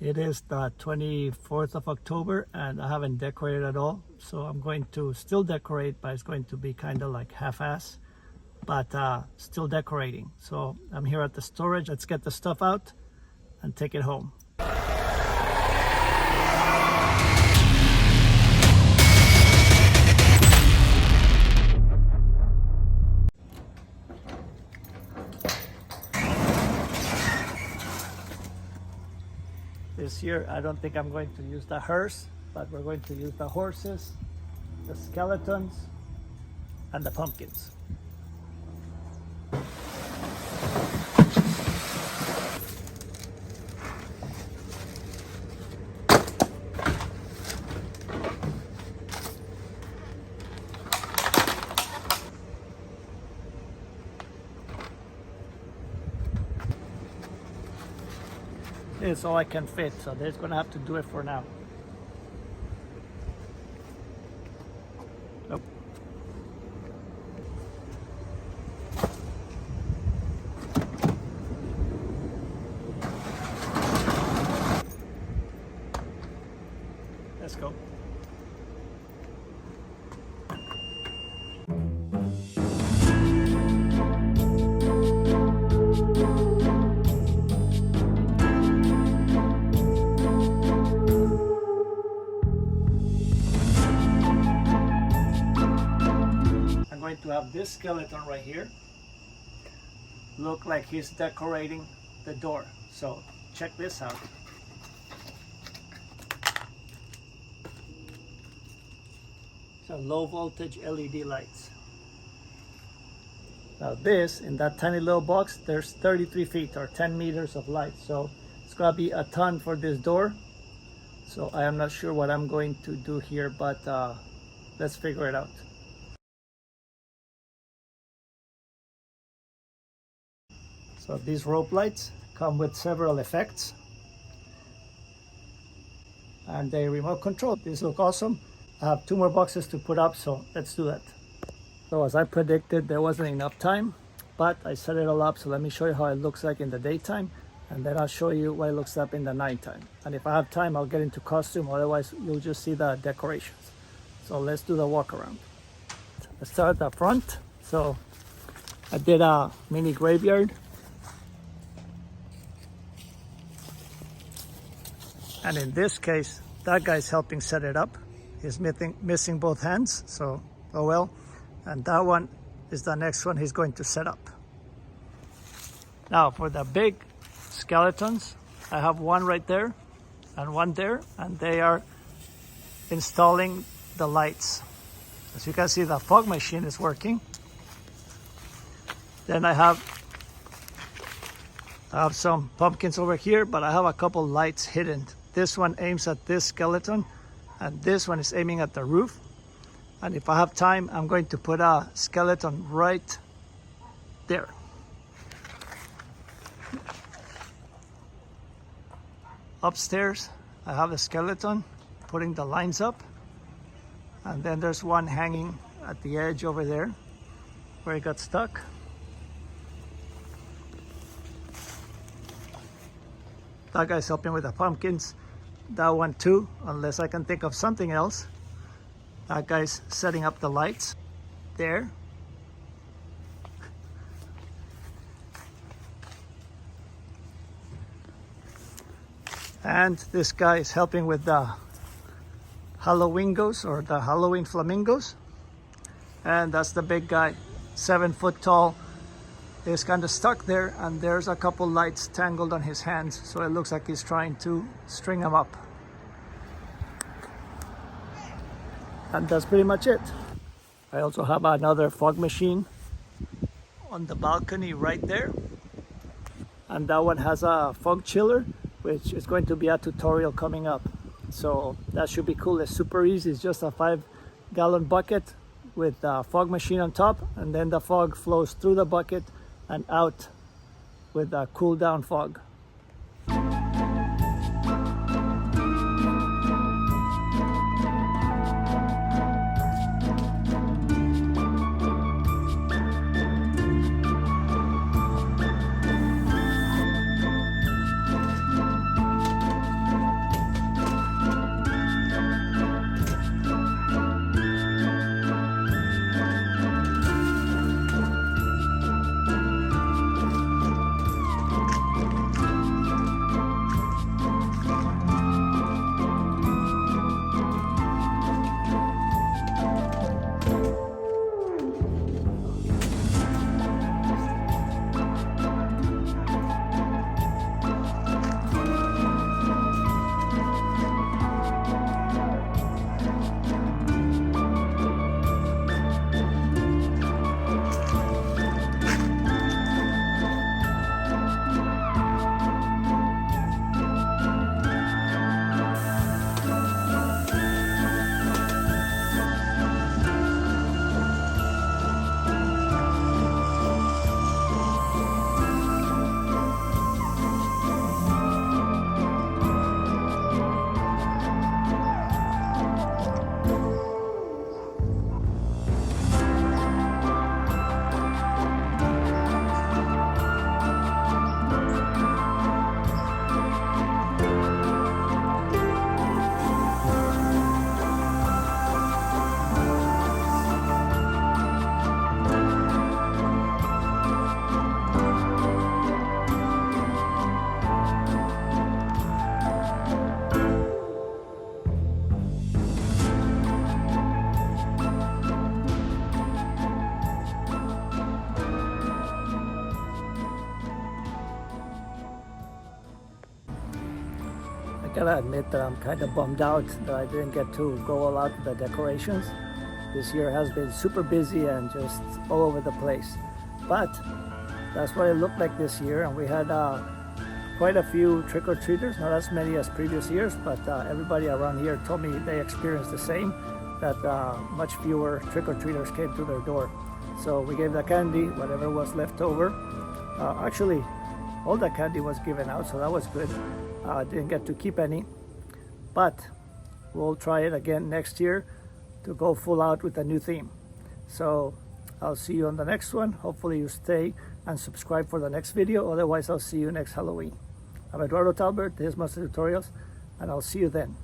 It is the 24th of October and I haven't decorated at all. So I'm going to still decorate, but it's going to be kind of like half-ass, but still decorating. So I'm here at the storage. Let's get the stuff out and take it home. This year, I don't think I'm going to use the hearse, but we're going to use the horses, the skeletons, and the pumpkins. It's all I can fit, so they're gonna have to do it for now. Oh. Let's go. To have this skeleton right here look like he's decorating the door. So check this out. So low voltage LED lights. Now this, in that tiny little box, there's 33 feet or 10 meters of light. So it's gonna be a ton for this door. So I am not sure what I'm going to do here, but let's figure it out. So these rope lights come with several effects and they remote control. These look awesome. I have 2 more boxes to put up, so let's do that. So as I predicted, there wasn't enough time, but I set it all up. So let me show you how it looks like in the daytime, and then I'll show you what it looks like in the nighttime. And if I have time, I'll get into costume. Otherwise, you'll just see the decorations. So let's do the walk around. Let's start at the front. So I did a mini graveyard. And in this case, that guy's helping set it up. He's missing both hands, so oh well. And that one is the next one he's going to set up. Now for the big skeletons, I have one right there and one there, and they are installing the lights. As you can see, the fog machine is working. Then I have some pumpkins over here, but I have a couple lights hidden. This one aims at this skeleton, and this one is aiming at the roof. And if I have time, I'm going to put a skeleton right there. Upstairs, I have a skeleton putting the lines up. And then there's one hanging at the edge over there where it got stuck. That guy's helping with the pumpkins. That one too, unless I can think of something else. That guy's setting up the lights there. And this guy is helping with the Hallowingos, or the Halloween flamingos. And that's the big guy, 7 foot tall. Is kind of stuck there, and there's a couple lights tangled on his hands, so it looks like he's trying to string them up. And that's pretty much it. I also have another fog machine on the balcony right there, and that one has a fog chiller, which is going to be a tutorial coming up. So that should be cool. It's super easy. It's just a 5-gallon bucket with a fog machine on top, and then the fog flows through the bucket and out with a cool down fog. gotta admit that I'm kind of bummed out that I didn't get to go all out with the decorations. This year has been super busy and just all over the place. But that's what it looked like this year, and we had quite a few trick-or-treaters, not as many as previous years, but everybody around here told me they experienced the same, that much fewer trick-or-treaters came to their door. So we gave the candy, whatever was left over. Actually, all the candy was given out, so that was good. Didn't get to keep any, but we'll try it again next year to go full out with a new theme. So I'll see you on the next one. Hopefully you stay and subscribe for the next video. Otherwise, I'll see you next Halloween. I'm Eduardo Talbert, this is Master Tutorials, and I'll see you then.